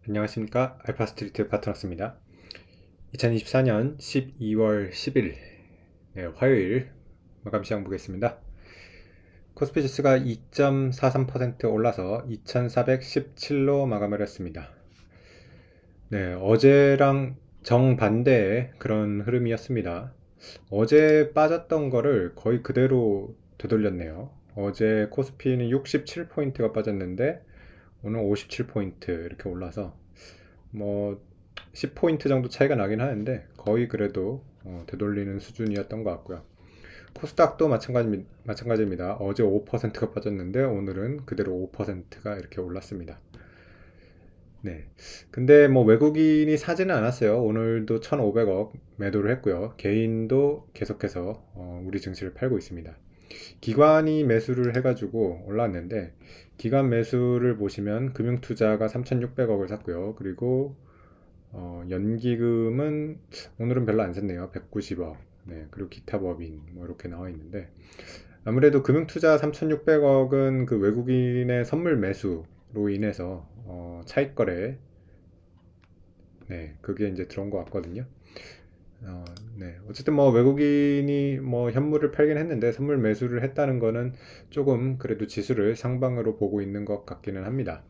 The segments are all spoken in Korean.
안녕하십니까. 알파스트리트 파트너스입니다. 2024년 12월 10일 화요일 마감 시장 보겠습니다. 코스피 지수가 2.43% 올라서 2417로 마감을 했습니다. 어제랑 정반대의 그런 흐름이었습니다. 어제 빠졌던 거를 거의 그대로 되돌렸네요. 어제 코스피는 67포인트가 빠졌는데 오늘 57포인트 이렇게 올라서 뭐 10포인트 정도 차이가 나긴 하는데 거의 그래도 되돌리는 수준이었던 것 같고요. 코스닥도 마찬가지입니다. 어제 5%가 빠졌는데 오늘은 그대로 5%가 이렇게 올랐습니다. 네. 근데 뭐 외국인이 사지는 않았어요. 오늘도 1,500억 매도를 했고요. 개인도 계속해서 우리 증시를 팔고 있습니다. 기관이 매수를 해가지고 올랐는데 기관 매수를 보시면 금융투자가 3,600억을 샀고요. 그리고 연기금은 오늘은 별로 안 샀네요. 190억. 네, 그리고 기타 법인 뭐 이렇게 나와 있는데 아무래도 금융투자 3,600억은 그 외국인의 선물 매수로 인해서 차익 거래, 네, 그게 이제 들어온 것 같거든요. 네, 어쨌든 뭐 외국인이 뭐 현물을 팔긴 했는데 선물 매수를 했다는 거는 조금 그래도 지수를 상방으로 보고 있는 것 같기는 합니다.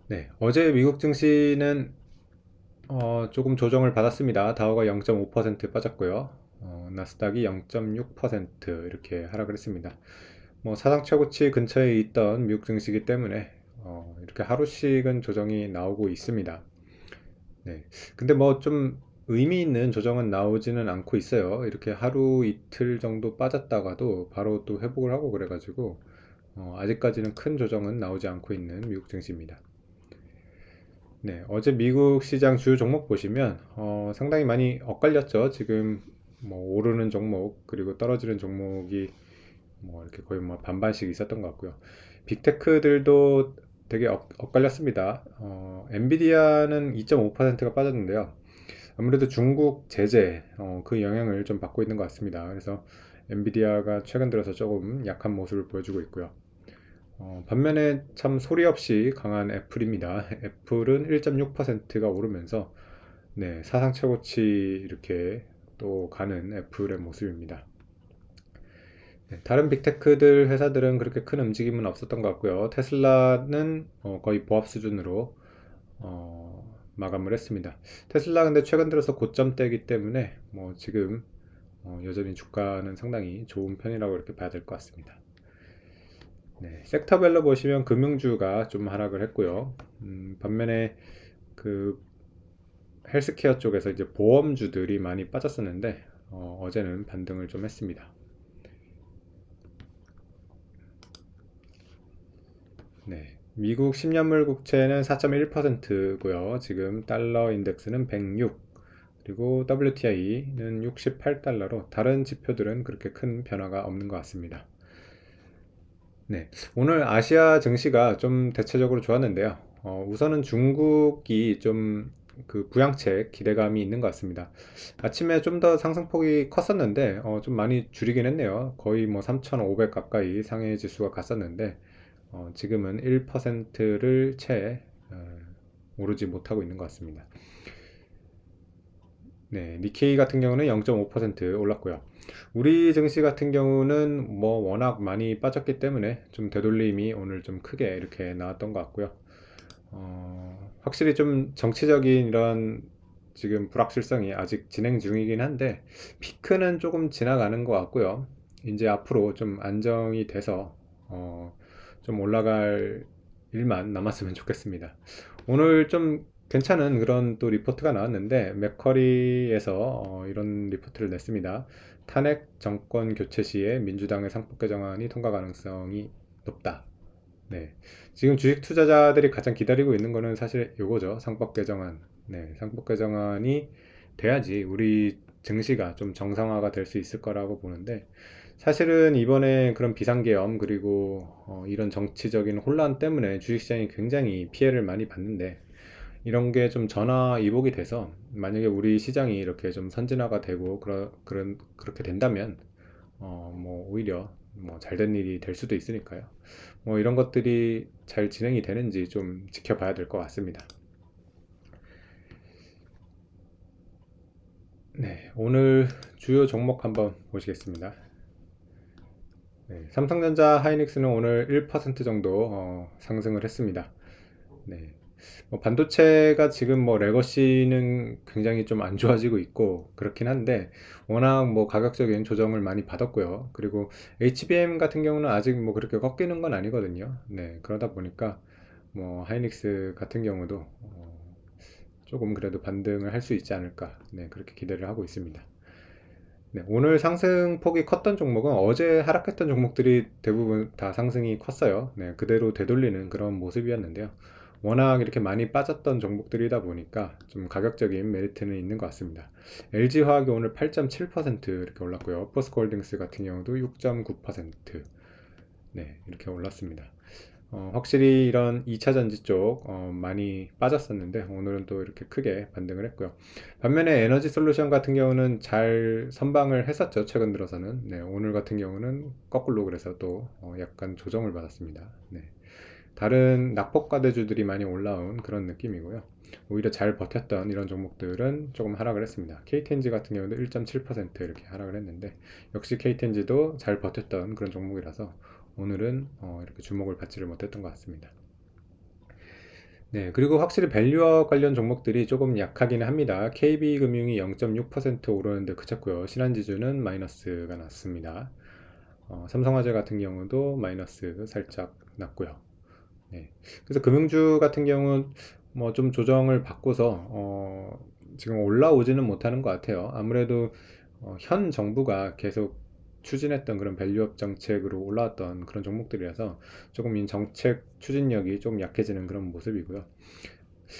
네, 어제 미국 증시는 조금 조정을 받았습니다. 다우가 0.5% 빠졌고요. 나스닥이 0.6% 이렇게 하락을 했습니다. 뭐 사상 최고치 근처에 있던 미국 증시이기 때문에 이렇게 하루씩은 조정이 나오고 있습니다. 네. 근데 뭐 좀 의미 있는 조정은 나오지는 않고 있어요. 이렇게 하루 이틀 정도 빠졌다가도 바로 또 회복을 하고 그래가지고 아직까지는 큰 조정은 나오지 않고 있는 미국 증시입니다. 네, 어제 미국 시장 주요 종목 보시면 상당히 많이 엇갈렸죠. 지금 뭐 오르는 종목 그리고 떨어지는 종목이 뭐 이렇게 거의 뭐 반반씩 있었던 것 같고요. 빅테크들도 되게 엇갈렸습니다. 엔비디아는 2.5%가 빠졌는데요. 아무래도 중국 제재 그 영향을 좀 받고 있는 것 같습니다. 그래서 엔비디아가 최근 들어서 조금 약한 모습을 보여주고 있고요. 반면에 참 소리 없이 강한 애플입니다. 애플은 1.6%가 오르면서 네, 사상 최고치 이렇게 또 가는 애플의 모습입니다. 네, 다른 빅테크들 회사들은 그렇게 큰 움직임은 없었던 것 같고요. 테슬라는 거의 보합 수준으로 마감을 했습니다. 테슬라 근데 최근 들어서 고점대이기 때문에 뭐 지금 여전히 주가는 상당히 좋은 편이라고 이렇게 봐야 될 것 같습니다. 네, 섹터별로 보시면 금융주가 좀 하락을 했고요. 반면에 그 헬스케어 쪽에서 이제 보험주들이 많이 빠졌었는데 어제는 반등을 좀 했습니다. 네, 미국 10년물 국채는 4.1%고요. 지금 달러 인덱스는 106, 그리고 WTI는 68달러로 다른 지표들은 그렇게 큰 변화가 없는 것 같습니다. 네, 오늘 아시아 증시가 좀 대체적으로 좋았는데요. 우선은 중국이 좀 그 부양책 기대감이 있는 것 같습니다. 아침에 좀 더 상승폭이 컸었는데 좀 많이 줄이긴 했네요. 거의 뭐 3,500 가까이 상해 지수가 갔었는데 지금은 1%를 채 오르지 못하고 있는 것 같습니다. 네, 니케이 같은 경우는 0.5% 올랐고요. 우리 증시 같은 경우는 뭐 워낙 많이 빠졌기 때문에 좀 되돌림이 오늘 좀 크게 이렇게 나왔던 것 같고요. 확실히 좀 정치적인 이런 지금 불확실성이 아직 진행 중이긴 한데 피크는 조금 지나가는 것 같고요. 이제 앞으로 좀 안정이 돼서 좀 올라갈 일만 남았으면 좋겠습니다. 오늘 좀 괜찮은 그런 또 리포트가 나왔는데 맥커리에서 이런 리포트를 냈습니다. 탄핵 정권 교체 시에 민주당의 상법 개정안이 통과 가능성이 높다. 네. 지금 주식 투자자들이 가장 기다리고 있는 거는 사실 요거죠. 상법 개정안. 네. 상법 개정안이 돼야지 우리 증시가 좀 정상화가 될 수 있을 거라고 보는데 사실은 이번에 그런 비상계엄 그리고 이런 정치적인 혼란 때문에 주식시장이 굉장히 피해를 많이 봤는데 이런 게 좀 전화 위복이 돼서 만약에 우리 시장이 이렇게 좀 선진화가 되고 그렇게 된다면 뭐 오히려 뭐 잘된 일이 될 수도 있으니까요. 뭐 이런 것들이 잘 진행이 되는지 좀 지켜봐야 될 것 같습니다. 네, 오늘 주요 종목 한번 보시겠습니다. 네, 삼성전자 하이닉스는 오늘 1% 정도 상승을 했습니다. 네, 뭐 반도체가 지금 뭐 레거시는 굉장히 좀 안 좋아지고 있고 그렇긴 한데 워낙 뭐 가격적인 조정을 많이 받았고요. 그리고 HBM 같은 경우는 아직 뭐 그렇게 꺾이는 건 아니거든요. 네, 그러다 보니까 뭐 하이닉스 같은 경우도 조금 그래도 반등을 할 수 있지 않을까. 네, 그렇게 기대를 하고 있습니다. 네, 오늘 상승폭이 컸던 종목은 어제 하락했던 종목들이 대부분 다 상승이 컸어요. 네, 그대로 되돌리는 그런 모습이었는데요. 워낙 이렇게 많이 빠졌던 종목들이다 보니까 좀 가격적인 메리트는 있는 것 같습니다. LG화학이 오늘 8.7% 이렇게 올랐고요. 포스코홀딩스 같은 경우도 6.9% 네, 이렇게 올랐습니다. 확실히 이런 2차 전지 쪽 많이 빠졌었는데 오늘은 또 이렇게 크게 반등을 했고요. 반면에 에너지 솔루션 같은 경우는 잘 선방을 했었죠. 최근 들어서는. 네, 오늘 같은 경우는 거꾸로 그래서 또 약간 조정을 받았습니다. 네. 다른 낙폭과대주들이 많이 올라온 그런 느낌이고요. 오히려 잘 버텼던 이런 종목들은 조금 하락을 했습니다. KTNG 같은 경우도 1.7% 이렇게 하락을 했는데 역시 KTNG도 잘 버텼던 그런 종목이라서 오늘은 이렇게 주목을 받지를 못했던 것 같습니다. 네, 그리고 확실히 밸류업 관련 종목들이 조금 약하기는 합니다. KB금융이 0.6% 오르는데 그쳤고요. 신한지주는 마이너스가 났습니다. 삼성화재 같은 경우도 마이너스 살짝 났고요. 네. 그래서 금융주 같은 경우는 뭐 좀 조정을 받고서 지금 올라오지는 못하는 것 같아요. 아무래도 현 정부가 계속 추진했던 그런 밸류업 정책으로 올라왔던 그런 종목들이라서 조금 이 정책 추진력이 좀 약해지는 그런 모습이고요.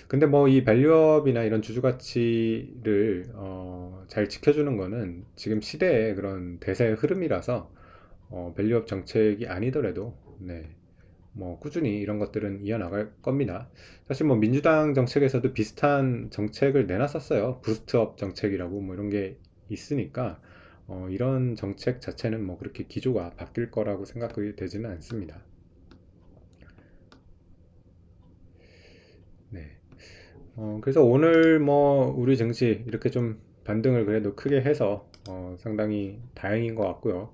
근데 뭐 이 밸류업이나 이런 주주 가치를 잘 지켜주는 거는 지금 시대의 그런 대세의 흐름이라서 밸류업 정책이 아니더라도 네, 뭐 꾸준히 이런 것들은 이어나갈 겁니다. 사실 뭐 민주당 정책에서도 비슷한 정책을 내놨었어요. 부스트업 정책이라고 뭐 이런 게 있으니까 이런 정책 자체는 뭐 그렇게 기조가 바뀔 거라고 생각이 되지는 않습니다. 네. 그래서 오늘 뭐 우리 증시 이렇게 좀 반등을 그래도 크게 해서 상당히 다행인 것 같고요.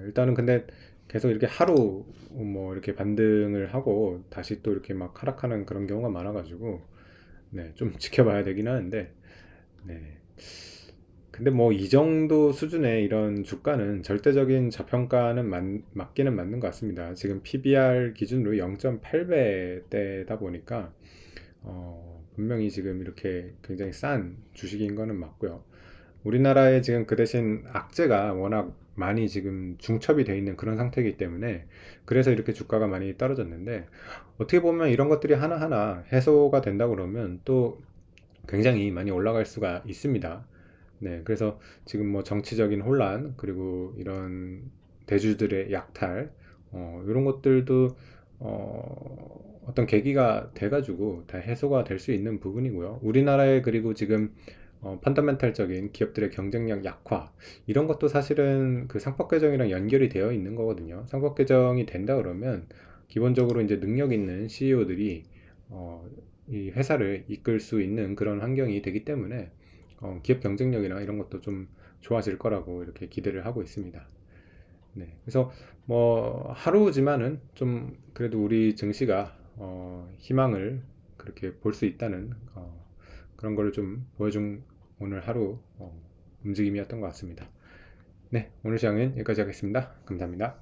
일단은 근데 계속 이렇게 하루 뭐 이렇게 반등을 하고 다시 또 이렇게 막 하락하는 그런 경우가 많아가지고 네, 좀 지켜봐야 되긴 하는데 네. 근데 뭐 이 정도 수준의 이런 주가는 절대적인 저평가는 맞기는 맞는 것 같습니다. 지금 PBR 기준으로 0.8배대다 보니까 분명히 지금 이렇게 굉장히 싼 주식인 거는 맞고요. 우리나라에 지금 그 대신 악재가 워낙 많이 지금 중첩이 돼 있는 그런 상태이기 때문에 그래서 이렇게 주가가 많이 떨어졌는데 어떻게 보면 이런 것들이 하나하나 해소가 된다 그러면 또 굉장히 많이 올라갈 수가 있습니다. 네, 그래서 지금 뭐 정치적인 혼란 그리고 이런 대주들의 약탈 이런 것들도 어떤 계기가 돼가지고 다 해소가 될 수 있는 부분이고요. 우리나라에 그리고 지금 펀더멘탈적인 기업들의 경쟁력 약화 이런 것도 사실은 그 상법 개정이랑 연결이 되어 있는 거거든요. 상법 개정이 된다 그러면 기본적으로 이제 능력 있는 CEO들이 이 회사를 이끌 수 있는 그런 환경이 되기 때문에 기업 경쟁력이나 이런 것도 좀 좋아질 거라고 이렇게 기대를 하고 있습니다. 네, 그래서 뭐 하루지만은 좀 그래도 우리 증시가 희망을 그렇게 볼 수 있다는 그런 거를 좀 보여준 오늘 하루 움직임이었던 것 같습니다. 네, 오늘 시간은 여기까지 하겠습니다. 감사합니다.